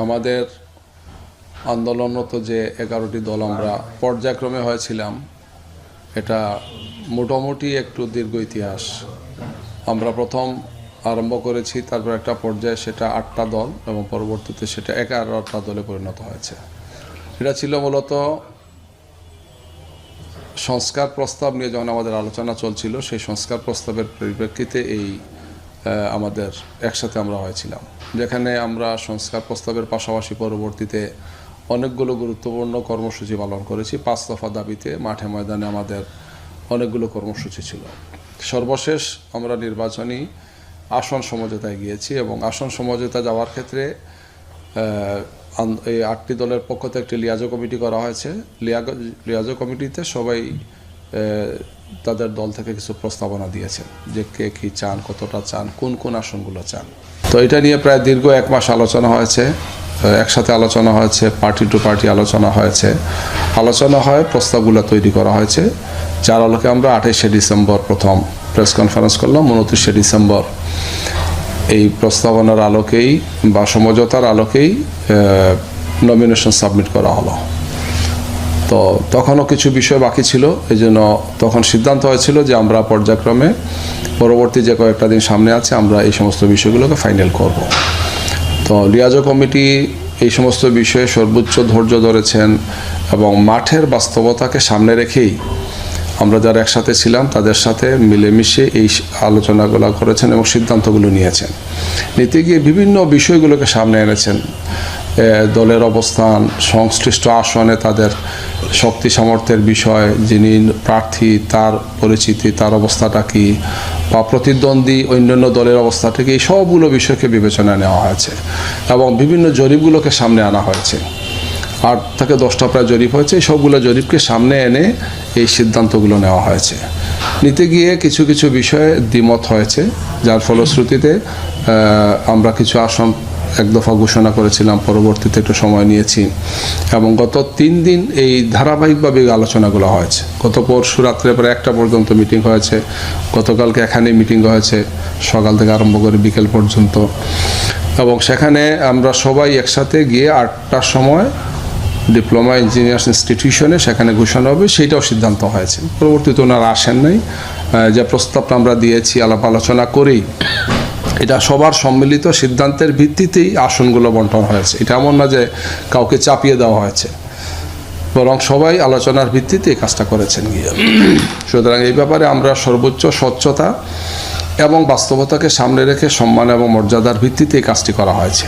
আমাদের আন্দোলনরত যে 11টি দল আমরা পর্যায়ক্রমে হয়েছিলাম, এটা মোটামুটি একটু দীর্ঘ ইতিহাস। আমরা প্রথম আরম্ভ করেছি, তারপর একটা পর্যায়ে সেটা 8টা দল এবং পরবর্তীতে সেটা 11টা দলে পরিণত হয়েছে। এটা ছিল মূলত সংস্কার প্রস্তাব নিয়ে যখন আমাদের আলোচনা চলছিল, সেই সংস্কার প্রস্তাবের পরিপ্রেক্ষিতে আমাদের একসাথে আমরা হয়েছিলাম, যেখানে আমরা সংস্কার প্রস্তাবের পাশাপাশি পরবর্তীতে অনেকগুলো গুরুত্বপূর্ণ কর্মসূচি পালন করেছি। 5 দফা দাবিতে মাঠে ময়দানে আমাদের অনেকগুলো কর্মসূচি ছিল। সর্বশেষ আমরা নির্বাচনী আসন সমঝোতায় গিয়েছি এবং আসন সমঝোতা যাওয়ার ক্ষেত্রে এই 8টি দলের পক্ষ থেকে একটি লিয়াজো কমিটি করা হয়েছে। লিয়াজো কমিটিতে সবাই তাদের দল থেকে কিছু প্রস্তাবনা দিয়েছেন যে কে কী চান, কতটা চান, কোন কোন আসনগুলো চান। তো এটা নিয়ে প্রায় দীর্ঘ 1 মাস আলোচনা হয়েছে, একসাথে আলোচনা হয়েছে, পার্টি টু পার্টি আলোচনা হয়েছে, প্রস্তাবগুলো তৈরি করা হয়েছে, যার আলোকে আমরা 28শে ডিসেম্বর প্রথম প্রেস কনফারেন্স করলাম। 29শে ডিসেম্বর এই প্রস্তাবনার আলোকেই বা সমঝোতার আলোকেই নমিনেশন সাবমিট করা হলো। তো তখনও কিছু বিষয় বাকি ছিল, এই জন্য তখন সিদ্ধান্ত হয়েছিল যে আমরা পর্যায়ক্রমে পরবর্তী যে কয়েকটা দিন সামনে আছে আমরা এই সমস্ত বিষয়গুলোকে ফাইনাল করব। তো লিয়াজো কমিটি এই সমস্ত বিষয়ে সর্বোচ্চ ধৈর্য ধরেছেন এবং মাঠের বাস্তবতাকে সামনে রেখেই আমরা যারা একসাথে ছিলাম তাদের সাথে মিলেমিশে এই আলোচনাগুলো করেছেন এবং সিদ্ধান্তগুলো নিয়েছেন। নিতে গিয়ে বিভিন্ন বিষয়গুলোকে সামনে এনেছেন, দলের অবস্থান, সংশ্লিষ্ট আসনে তাদের শক্তি সামর্থ্যের বিষয়, যিনি প্রার্থী তার পরিচিতি, তার অবস্থাটা কী, বা প্রতিদ্বন্দ্বী অন্যান্য দলের অবস্থাটা কি, এই সবগুলো বিষয়কে বিবেচনায় নেওয়া হয়েছে এবং বিভিন্ন জরিপগুলোকে সামনে আনা হয়েছে। 8 থেকে 10টা প্রায় জরিপ হয়েছে, এই সবগুলো জরিপকে সামনে এনে এই সিদ্ধান্তগুলো নেওয়া হয়েছে। নিতে গিয়ে কিছু কিছু বিষয়ে দ্বিমত হয়েছে, যার ফলশ্রুতিতে আমরা কিছু আসন 1 দফা ঘোষণা করেছিলাম, পরবর্তীতে একটু সময় নিয়েছি এবং গত 3 দিন এই ধারাবাহিকভাবে আলোচনাগুলো হয়েছে। গত পরশু রাত্রে প্রায় 1টা পর্যন্ত মিটিং হয়েছে, গতকালকে এখানে মিটিং হয়েছে সকাল থেকে আরম্ভ করে বিকেল পর্যন্ত, এবং সেখানে আমরা সবাই একসাথে গিয়ে 8টার সময় ডিপ্লোমা ইঞ্জিনিয়ার্স ইনস্টিটিউশনে সেখানে ঘোষণা হবে, সেইটাও সিদ্ধান্ত হয়েছে। পরবর্তীতে ওনারা আসেন নাই, যে প্রস্তাবটা আমরা দিয়েছি আলাপ আলোচনা করেই এটা সবার সম্মিলিত সিদ্ধান্তের ভিত্তিতেই আসনগুলো বন্টন হয়েছে। এটা এমন না যে কাউকে চাপিয়ে দেওয়া হয়েছে, বরং সবাই আলোচনার ভিত্তিতে এই কাজটা করেছেন গিয়ে। সুতরাং এই ব্যাপারে আমরা সর্বোচ্চ স্বচ্ছতা এবং বাস্তবতাকে সামনে রেখে সম্মান এবং মর্যাদার ভিত্তিতে এই কাজটি করা হয়েছে।